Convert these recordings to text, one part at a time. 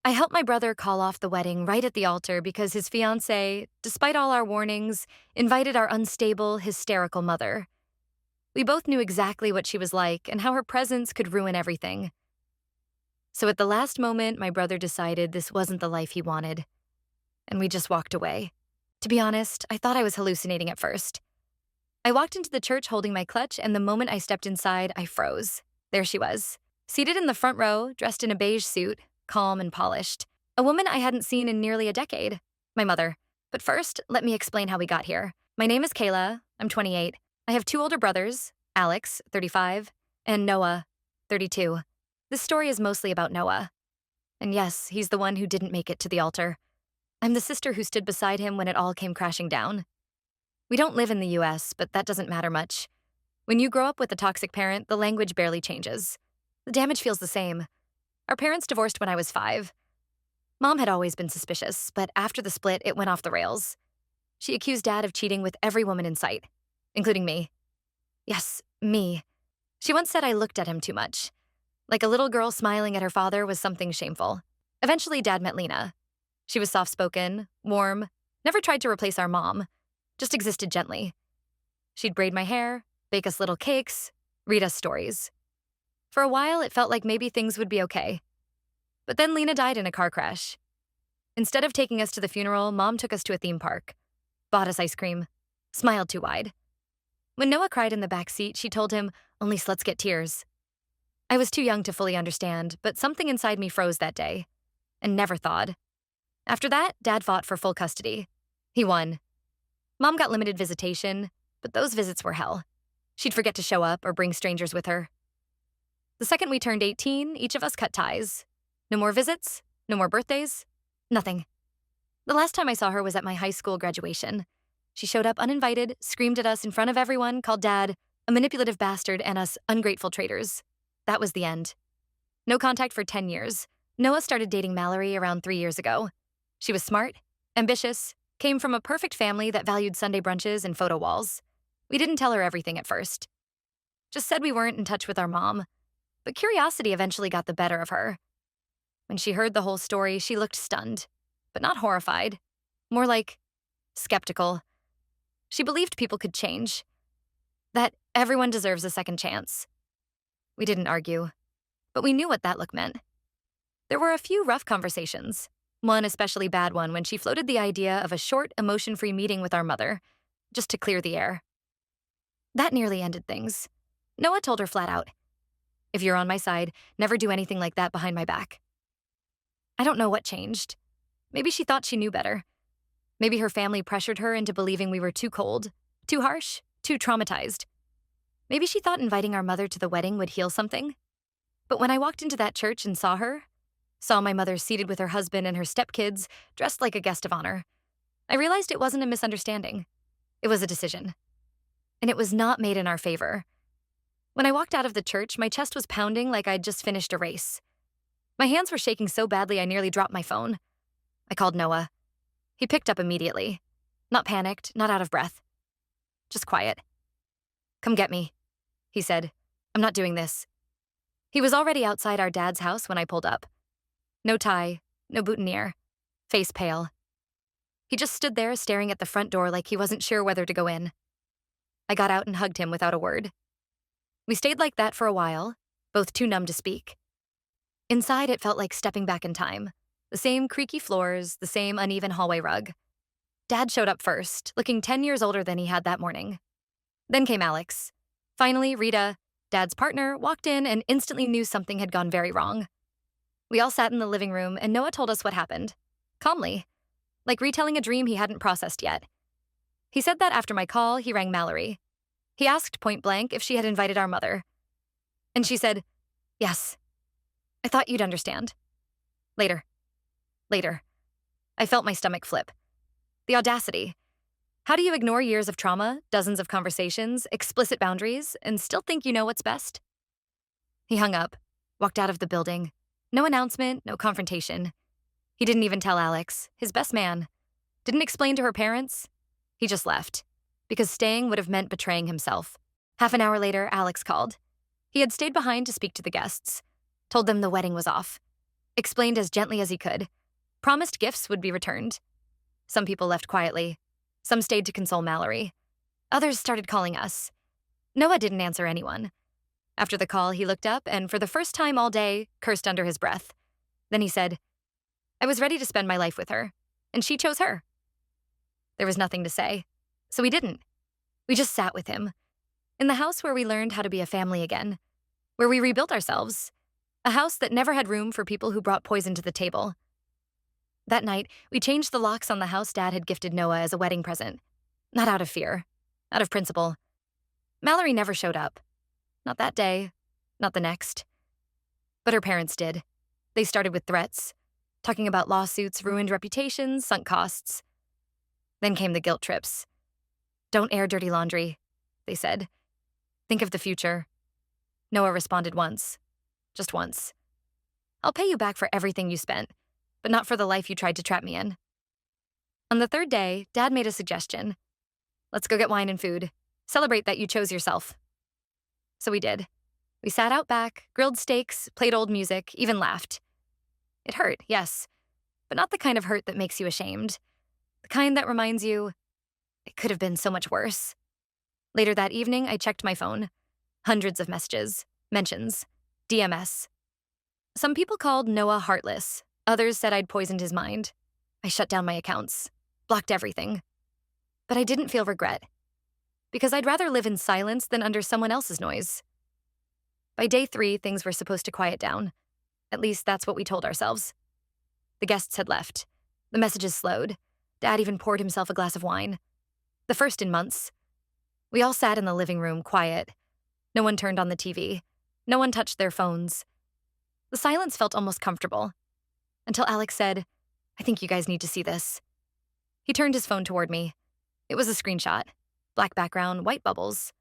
I helped my brother call off the wedding right at the altar because his fiancée, despite all our warnings, invited our unstable, hysterical mother. We both knew exactly what she was like and how her presence could ruin everything. So at the last moment, my brother decided this wasn't the life he wanted, and we just walked away. To be honest, I thought I was hallucinating at first. I walked into the church holding my clutch, and the moment I stepped inside, I froze. There she was, seated in the front row, dressed in a beige suit, calm and polished. A woman I hadn't seen in nearly a decade. My mother. But first, let me explain how we got here. My name is Kayla. I'm 28. I have two older brothers, Alex, 35, and Noah, 32. This story is mostly about Noah. And yes, he's the one who didn't make it to the altar. I'm the sister who stood beside him when it all came crashing down. We don't live in the US, but that doesn't matter much. When you grow up with a toxic parent, the language barely changes. The damage feels the same. Our parents divorced when I was 5. Mom had always been suspicious, but after the split, it went off the rails. She accused Dad of cheating with every woman in sight, including me. Yes, me. She once said I looked at him too much. Like a little girl smiling at her father was something shameful. Eventually, Dad met Lena. She was soft-spoken, warm, never tried to replace our mom, just existed gently. She'd braid my hair, bake us little cakes, read us stories. For a while, it felt like maybe things would be okay. But then Lena died in a car crash. Instead of taking us to the funeral, Mom took us to a theme park, bought us ice cream, smiled too wide. When Noah cried in the back seat, she told him, "Only sluts get tears." I was too young to fully understand, but something inside me froze that day, and never thawed. After that, Dad fought for full custody. He won. Mom got limited visitation, but those visits were hell. She'd forget to show up or bring strangers with her. The second we turned 18, each of us cut ties. No more visits, no more birthdays, nothing. The last time I saw her was at my high school graduation. She showed up uninvited, screamed at us in front of everyone, called Dad a manipulative bastard and us ungrateful traitors. That was the end. No contact for 10 years. Noah started dating Mallory around 3 years ago. She was smart, ambitious, came from a perfect family that valued Sunday brunches and photo walls. We didn't tell her everything at first. Just said we weren't in touch with our mom. But curiosity eventually got the better of her. When she heard the whole story, she looked stunned, but not horrified. More like skeptical. She believed people could change. That everyone deserves a second chance. We didn't argue, but we knew what that look meant. There were a few rough conversations, one especially bad one when she floated the idea of a short, emotion-free meeting with our mother, just to clear the air. That nearly ended things. Noah told her flat out, "If you're on my side, never do anything like that behind my back." I don't know what changed. Maybe she thought she knew better. Maybe her family pressured her into believing we were too cold, too harsh, too traumatized. Maybe she thought inviting our mother to the wedding would heal something. But when I walked into that church and saw my mother seated with her husband and her stepkids, dressed like a guest of honor, I realized it wasn't a misunderstanding. It was a decision. And it was not made in our favor. When I walked out of the church, my chest was pounding like I'd just finished a race. My hands were shaking so badly I nearly dropped my phone. I called Noah. He picked up immediately. Not panicked, not out of breath. Just quiet. "Come get me," he said. "I'm not doing this." He was already outside our dad's house when I pulled up. No tie, no boutonniere, face pale. He just stood there staring at the front door like he wasn't sure whether to go in. I got out and hugged him without a word. We stayed like that for a while, both too numb to speak. Inside, it felt like stepping back in time. The same creaky floors, the same uneven hallway rug. Dad showed up first, looking 10 years older than he had that morning. Then came Alex. Finally, Rita, Dad's partner, walked in and instantly knew something had gone very wrong. We all sat in the living room, and Noah told us what happened. Calmly. Like retelling a dream he hadn't processed yet. He said that after my call, he rang Mallory. He asked point blank if she had invited our mother. And she said, "Yes. I thought you'd understand. Later. Later." I felt my stomach flip. The audacity. How do you ignore years of trauma, dozens of conversations, explicit boundaries, and still think you know what's best? He hung up, walked out of the building. No announcement, no confrontation. He didn't even tell Alex, his best man. Didn't explain to her parents. He just left, because staying would have meant betraying himself. Half an hour later, Alex called. He had stayed behind to speak to the guests. Told them the wedding was off. explained as gently as he could, promised gifts would be returned. Some people left quietly. Some stayed to console Mallory. Others started calling us. Noah didn't answer anyone. After the call, he looked up and, for the first time all day, cursed under his breath. Then he said, "I was ready to spend my life with her, and she chose her." There was nothing to say, so we didn't. We just sat with him. In the house where we learned how to be a family again, where we rebuilt ourselves, a house that never had room for people who brought poison to the table. That night, we changed the locks on the house Dad had gifted Noah as a wedding present. Not out of fear, out of principle. Mallory never showed up. Not that day, not the next. But her parents did. They started with threats, talking about lawsuits, ruined reputations, sunk costs. Then came the guilt trips. "Don't air dirty laundry," they said. "Think of the future." Noah responded once. Just once. "I'll pay you back for everything you spent, but not for the life you tried to trap me in." On the third day, Dad made a suggestion. "Let's go get wine and food. Celebrate that you chose yourself." So we did. We sat out back, grilled steaks, played old music, even laughed. It hurt, yes, but not the kind of hurt that makes you ashamed. The kind that reminds you, it could have been so much worse. Later that evening, I checked my phone. Hundreds of messages, mentions, DMS. Some people called Noah heartless. Others said I'd poisoned his mind. I shut down my accounts, blocked everything. But I didn't feel regret, because I'd rather live in silence than under someone else's noise. By day 3, things were supposed to quiet down. At least that's what we told ourselves. The guests had left. The messages slowed. Dad even poured himself a glass of wine. The first in months. We all sat in the living room, quiet. No one turned on the TV. No one touched their phones. The silence felt almost comfortable. Until Alex said, "I think you guys need to see this." He turned his phone toward me. It was a screenshot. Black background, white bubbles.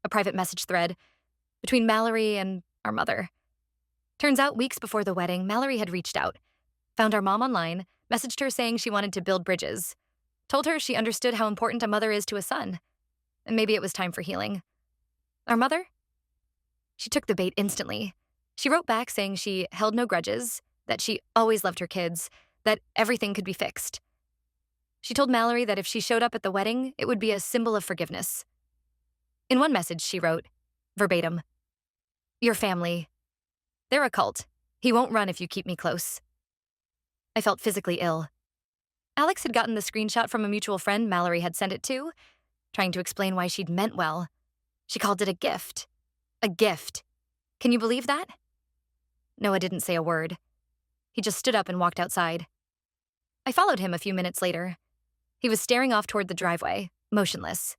A private message thread between Mallory and our mother. Turns out, weeks before the wedding, Mallory had reached out, found our mom online, messaged her saying she wanted to build bridges, told her she understood how important a mother is to a son, and maybe it was time for healing. Our mother? She took the bait instantly. She wrote back saying she held no grudges, that she always loved her kids, that everything could be fixed. She told Mallory that if she showed up at the wedding, it would be a symbol of forgiveness. In one message, she wrote, verbatim, "Your family. They're a cult. He won't run if you keep me close." I felt physically ill. Alex had gotten the screenshot from a mutual friend Mallory had sent it to, trying to explain why she'd meant well. She called it a gift. A gift. Can you believe that? Noah didn't say a word. He just stood up and walked outside. I followed him a few minutes later. He was staring off toward the driveway, motionless.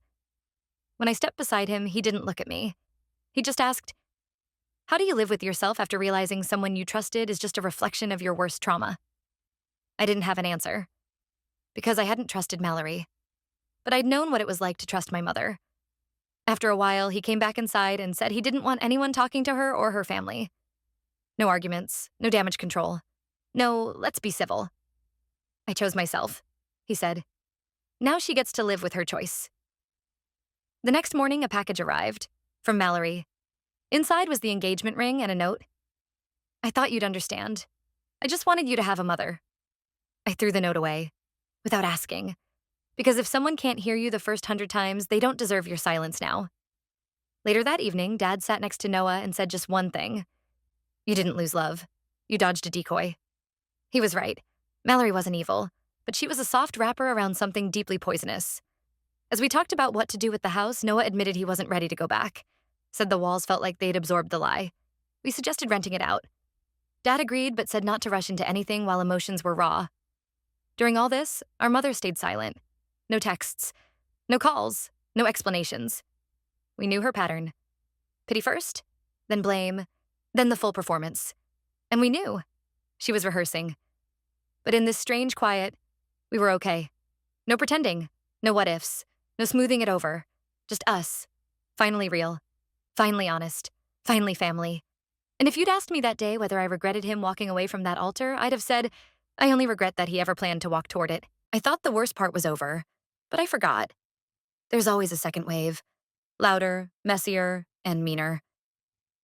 When I stepped beside him, he didn't look at me. He just asked, "How do you live with yourself after realizing someone you trusted is just a reflection of your worst trauma?" I didn't have an answer, because I hadn't trusted Mallory. But I'd known what it was like to trust my mother. After a while, he came back inside and said he didn't want anyone talking to her or her family. No arguments, no damage control. No, let's be civil. "I chose myself," he said. "Now she gets to live with her choice." The next morning, a package arrived, from Mallory. Inside was the engagement ring and a note. "I thought you'd understand. I just wanted you to have a mother." I threw the note away, without asking, because if someone can't hear you the first 100 times, they don't deserve your silence now. Later that evening, Dad sat next to Noah and said just one thing. "You didn't lose love. You dodged a decoy." He was right. Mallory wasn't evil, but she was a soft wrapper around something deeply poisonous. As we talked about what to do with the house, Noah admitted he wasn't ready to go back. Said the walls felt like they'd absorbed the lie. We suggested renting it out. Dad agreed, but said not to rush into anything while emotions were raw. During all this, our mother stayed silent. No texts, no calls, no explanations. We knew her pattern. Pity first, then blame, then the full performance. And we knew. She was rehearsing. But in this strange quiet, we were okay. No pretending, no what-ifs, no smoothing it over. Just us. Finally real. Finally honest. Finally family. And if you'd asked me that day whether I regretted him walking away from that altar, I'd have said, I only regret that he ever planned to walk toward it. I thought the worst part was over, but I forgot. There's always a second wave. Louder, messier, and meaner.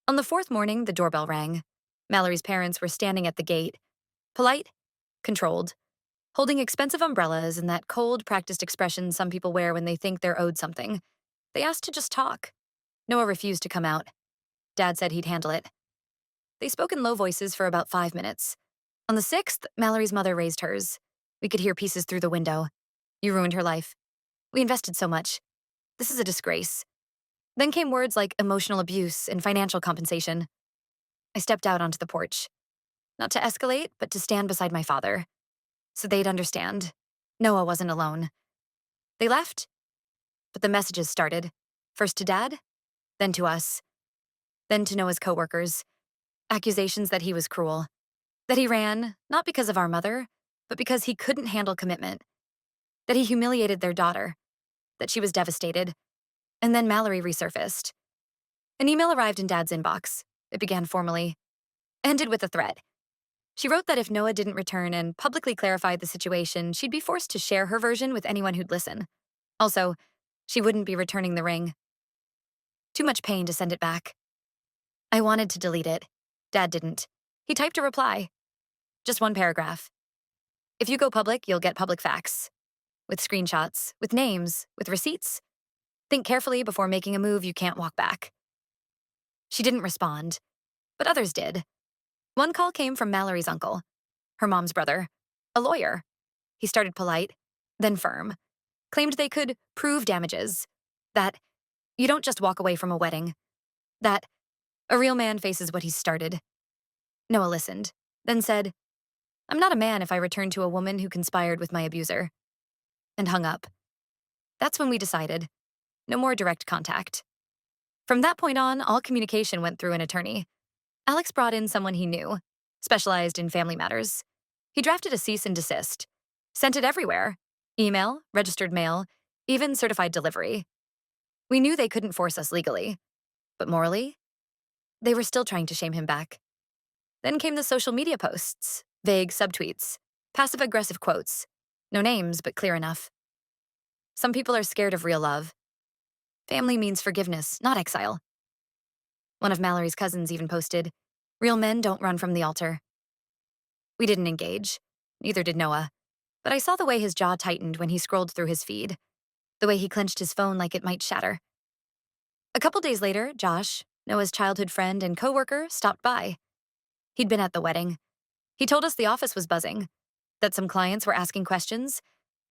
On the fourth morning, the doorbell rang. Mallory's parents were standing at the gate, Polite, controlled, holding expensive umbrellas and that cold, practiced expression some people wear when they think they're owed something. They asked to just talk. Noah refused to come out. Dad said he'd handle it. They spoke in low voices for about 5 minutes. On the sixth, Mallory's mother raised hers. We could hear pieces through the window. You ruined her life. We invested so much. This is a disgrace. Then came words like emotional abuse and financial compensation. I stepped out onto the porch. Not to escalate, but to stand beside my father. So they'd understand. Noah wasn't alone. They left, but the messages started. First to Dad, then to us, then to Noah's coworkers. Accusations that he was cruel. That he ran, not because of our mother, but because he couldn't handle commitment. That he humiliated their daughter. That she was devastated. And then Mallory resurfaced. An email arrived in Dad's inbox. It began formally. Ended with a threat. She wrote that if Noah didn't return and publicly clarified the situation, she'd be forced to share her version with anyone who'd listen. Also, she wouldn't be returning the ring. Too much pain to send it back. I wanted to delete it. Dad didn't. He typed a reply. Just one paragraph. If you go public, you'll get public facts. With screenshots, with names, with receipts. Think carefully before making a move you can't walk back. She didn't respond, but others did. One call came from Mallory's uncle, her mom's brother, a lawyer. He started polite, then firm. Claimed they could prove damages. That you don't just walk away from a wedding. That a real man faces what he's started. Noah listened, then said, I'm not a man if I return to a woman who conspired with my abuser. And hung up. That's when we decided. No more direct contact. From that point on, all communication went through an attorney. Alex brought in someone he knew, specialized in family matters. He drafted a cease and desist. Sent it everywhere. Email, registered mail, even certified delivery. We knew they couldn't force us legally. But morally, they were still trying to shame him back. Then came the social media posts, vague subtweets, passive-aggressive quotes. No names, but clear enough. Some people are scared of real love. Family means forgiveness, not exile. One of Mallory's cousins even posted, real men don't run from the altar. We didn't engage. Neither did Noah. But I saw the way his jaw tightened when he scrolled through his feed. The way he clenched his phone like it might shatter. A couple days later, Josh, Noah's childhood friend and coworker, stopped by. He'd been at the wedding. He told us the office was buzzing, that some clients were asking questions,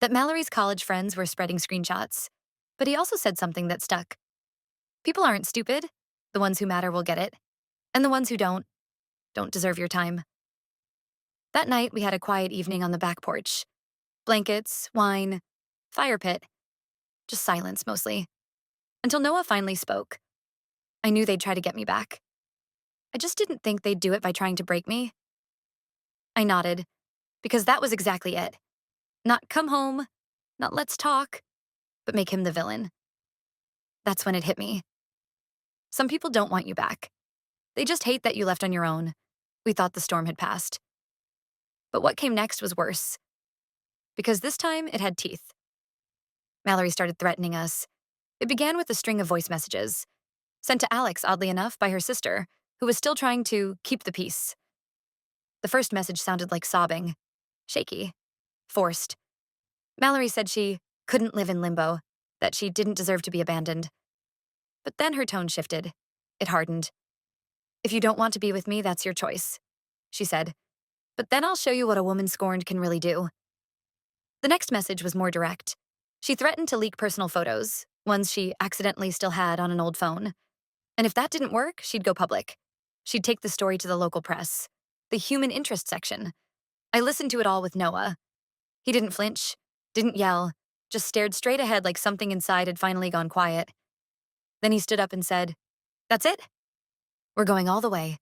that Mallory's college friends were spreading screenshots. But he also said something that stuck. People aren't stupid. The ones who matter will get it. And the ones who don't deserve your time. That night, we had a quiet evening on the back porch. Blankets, wine, fire pit. Just silence, mostly. Until Noah finally spoke. I knew they'd try to get me back. I just didn't think they'd do it by trying to break me. I nodded, because that was exactly it. Not come home, not let's talk, but make him the villain. That's when it hit me. Some people don't want you back. They just hate that you left on your own. We thought the storm had passed. But what came next was worse. Because this time, it had teeth. Mallory started threatening us. It began with a string of voice messages, sent to Alex, oddly enough, by her sister, who was still trying to keep the peace. The first message sounded like sobbing, shaky, forced. Mallory said she couldn't live in limbo, that she didn't deserve to be abandoned. But then her tone shifted. It hardened. If you don't want to be with me, that's your choice, she said. But then I'll show you what a woman scorned can really do. The next message was more direct. She threatened to leak personal photos, ones she accidentally still had on an old phone. And if that didn't work, she'd go public. She'd take the story to the local press, the human interest section. I listened to it all with Noah. He didn't flinch, didn't yell, just stared straight ahead like something inside had finally gone quiet. Then he stood up and said, "That's it? We're going all the way."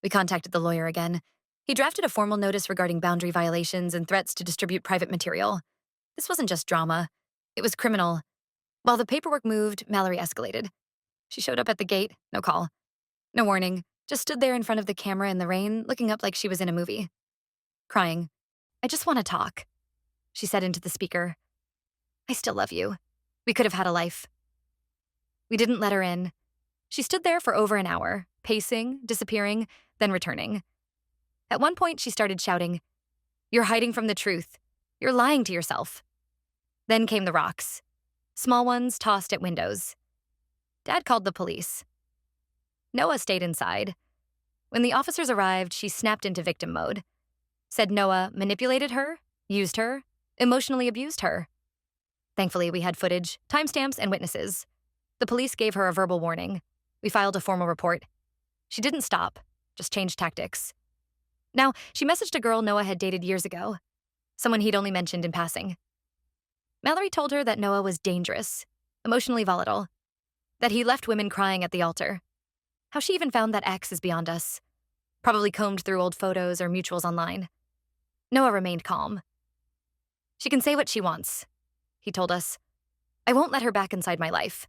We contacted the lawyer again. He drafted a formal notice regarding boundary violations and threats to distribute private material. This wasn't just drama. It was criminal. While the paperwork moved, Mallory escalated. She showed up at the gate, no call. No warning, just stood there in front of the camera in the rain, looking up like she was in a movie. Crying. "I just want to talk," she said into the speaker. "I still love you. We could have had a life." We didn't let her in. She stood there for over an hour, pacing, disappearing, then returning. At one point, she started shouting, "You're hiding from the truth. You're lying to yourself." Then came the rocks, small ones tossed at windows. Dad called the police. Noah stayed inside. When the officers arrived, she snapped into victim mode. Said Noah manipulated her, used her, emotionally abused her. Thankfully, we had footage, timestamps, and witnesses. The police gave her a verbal warning. We filed a formal report. She didn't stop, just changed tactics. Now, she messaged a girl Noah had dated years ago, someone he'd only mentioned in passing. Mallory told her that Noah was dangerous, emotionally volatile, that he left women crying at the altar. How she even found that ex is beyond us. Probably combed through old photos or mutuals online. Noah remained calm. She can say what she wants, he told us. I won't let her back inside my life.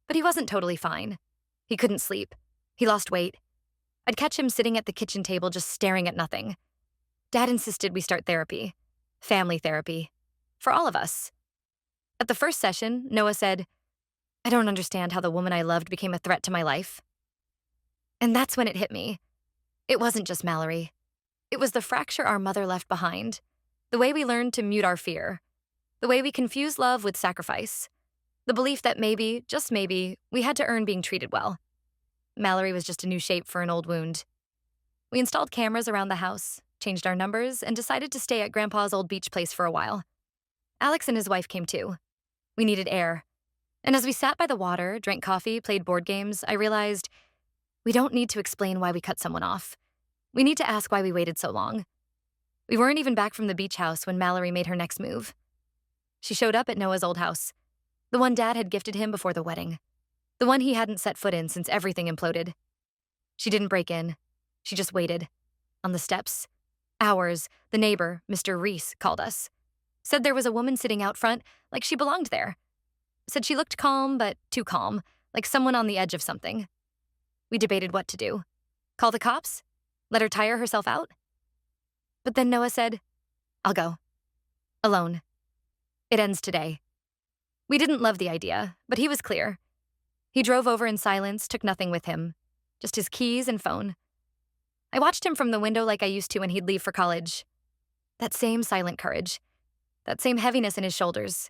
But he wasn't totally fine. He couldn't sleep. He lost weight. I'd catch him sitting at the kitchen table just staring at nothing. Dad insisted we start therapy. Family therapy. For all of us. At the first session, Noah said, I don't understand how the woman I loved became a threat to my life. And that's when it hit me. It wasn't just Mallory. It was the fracture our mother left behind. The way we learned to mute our fear. The way we confused love with sacrifice. The belief that maybe, just maybe, we had to earn being treated well. Mallory was just a new shape for an old wound. We installed cameras around the house, changed our numbers, and decided to stay at Grandpa's old beach place for a while. Alex and his wife came too. We needed air. And as we sat by the water, drank coffee, played board games, I realized we don't need to explain why we cut someone off. We need to ask why we waited so long. We weren't even back from the beach house when Mallory made her next move. She showed up at Noah's old house, the one Dad had gifted him before the wedding, the one he hadn't set foot in since everything imploded. She didn't break in. She just waited. On the steps. Hours, the neighbor, Mr. Reese, called us. Said there was a woman sitting out front, like she belonged there. Said she looked calm, but too calm, like someone on the edge of something. We debated what to do. Call the cops? Let her tire herself out? But then Noah said, I'll go. Alone. It ends today. We didn't love the idea, but he was clear. He drove over in silence, took nothing with him. Just his keys and phone. I watched him from the window like I used to when he'd leave for college. That same silent courage. That same heaviness in his shoulders.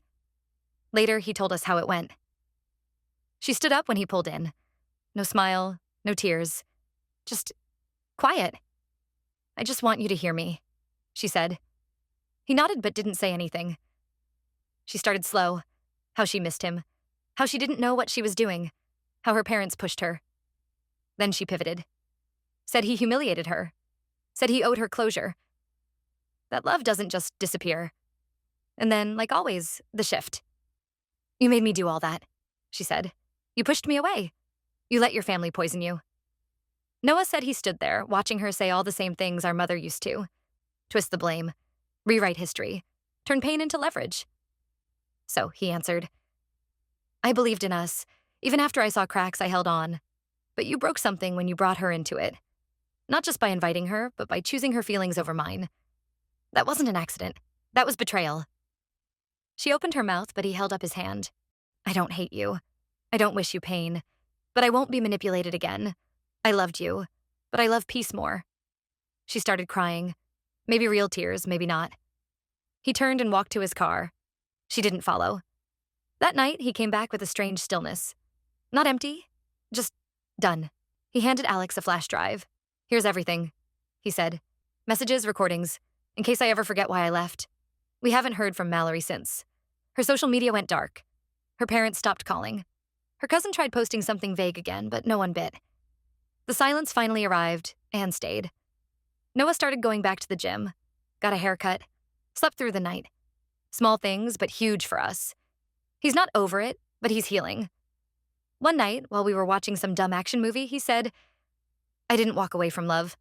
Later, he told us how it went. She stood up when he pulled in. No smile, no tears. Just quiet. I just want you to hear me, she said. He nodded but didn't say anything. She started slow. How she missed him. How she didn't know what she was doing. How her parents pushed her. Then she pivoted. Said he humiliated her. Said he owed her closure. That love doesn't just disappear. And then, like always, the shift. You made me do all that, she said. You pushed me away. You let your family poison you. Noah said he stood there, watching her say all the same things our mother used to. Twist the blame. Rewrite history. Turn pain into leverage. So he answered, I believed in us. Even after I saw cracks, I held on. But you broke something when you brought her into it. Not just by inviting her, but by choosing her feelings over mine. That wasn't an accident. That was betrayal. She opened her mouth, but he held up his hand. I don't hate you. I don't wish you pain. But I won't be manipulated again. I loved you. But I love peace more. She started crying. Maybe real tears, maybe not. He turned and walked to his car. She didn't follow. That night, he came back with a strange stillness. Not empty, just done. He handed Alex a flash drive. Here's everything, he said. Messages, recordings, in case I ever forget why I left. We haven't heard from Mallory since. Her social media went dark. Her parents stopped calling. Her cousin tried posting something vague again, but no one bit. The silence finally arrived, and stayed. Noah started going back to the gym, got a haircut, slept through the night. Small things, but huge for us. He's not over it, but he's healing. One night, while we were watching some dumb action movie, he said, I didn't walk away from love.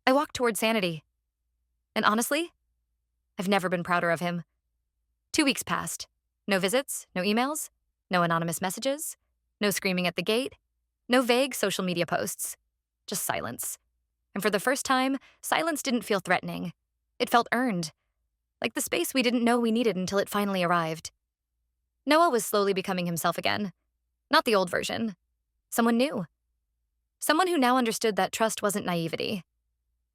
I walked toward sanity. And honestly, I've never been prouder of him. 2 weeks passed. No visits, no emails, no anonymous messages, no screaming at the gate, no vague social media posts. Just silence. And for the first time, silence didn't feel threatening. It felt earned. Like the space we didn't know we needed until it finally arrived. Noah was slowly becoming himself again. Not the old version. Someone new. Someone who now understood that trust wasn't naivety.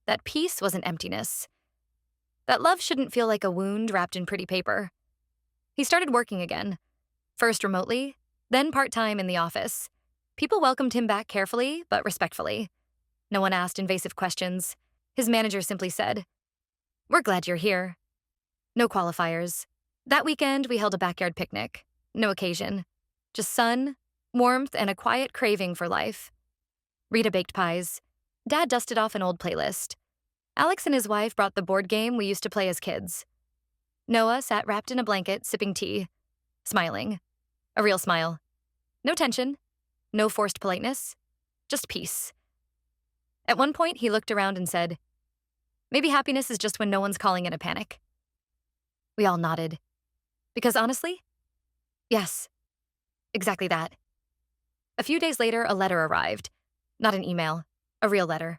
that peace wasn't emptiness, that love shouldn't feel like a wound wrapped in pretty paper. He started working again, first remotely, then part-time in the office. People welcomed him back carefully, but respectfully. No one asked invasive questions. His manager simply said, "We're glad you're here." No qualifiers. That weekend, we held a backyard picnic. No occasion. Just sun, warmth, and a quiet craving for life. Rita baked pies. Dad dusted off an old playlist. Alex and his wife brought the board game we used to play as kids. Noah sat wrapped in a blanket, sipping tea, smiling. A real smile. No tension. No forced politeness. Just peace. At one point, he looked around and said, "Maybe happiness is just when no one's calling in a panic." We all nodded. Because honestly, yes, exactly that. A few days later, a letter arrived. Not an email, a real letter.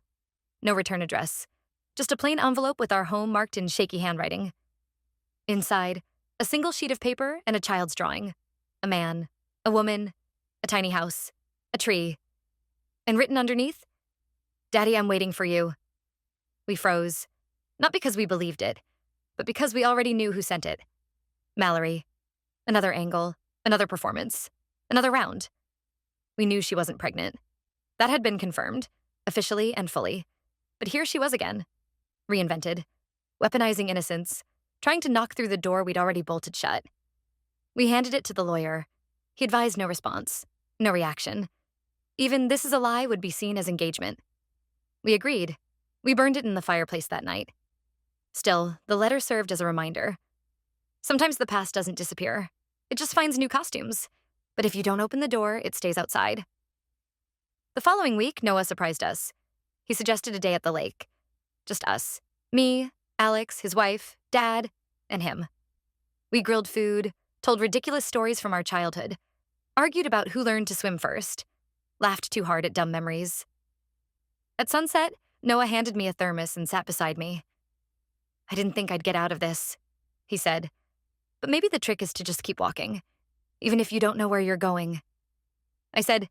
No return address. Just a plain envelope with our home marked in shaky handwriting. Inside, a single sheet of paper and a child's drawing. A man, a woman, a tiny house, a tree. And written underneath, "Daddy, I'm waiting for you." We froze. Not because we believed it, but because we already knew who sent it. Mallory. Another angle, another performance, another round. We knew she wasn't pregnant. That had been confirmed, officially and fully. But here she was again, reinvented, weaponizing innocence, trying to knock through the door we'd already bolted shut. We handed it to the lawyer. He advised no response, no reaction. Even "this is a lie" would be seen as engagement. We agreed. We burned it in the fireplace that night. Still, the letter served as a reminder. Sometimes the past doesn't disappear. It just finds new costumes. But if you don't open the door, it stays outside. The following week, Noah surprised us. He suggested a day at the lake. Just us. Me, Alex, his wife, Dad, and him. We grilled food, told ridiculous stories from our childhood, argued about who learned to swim first, laughed too hard at dumb memories. At sunset, Noah handed me a thermos and sat beside me. "I didn't think I'd get out of this," he said. "But maybe the trick is to just keep walking, even if you don't know where you're going." I said,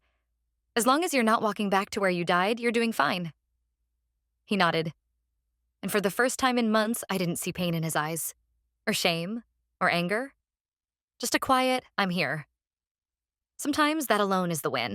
"As long as you're not walking back to where you died, you're doing fine." He nodded. And for the first time in months, I didn't see pain in his eyes, or shame, or anger. Just a quiet, "I'm here." Sometimes that alone is the win.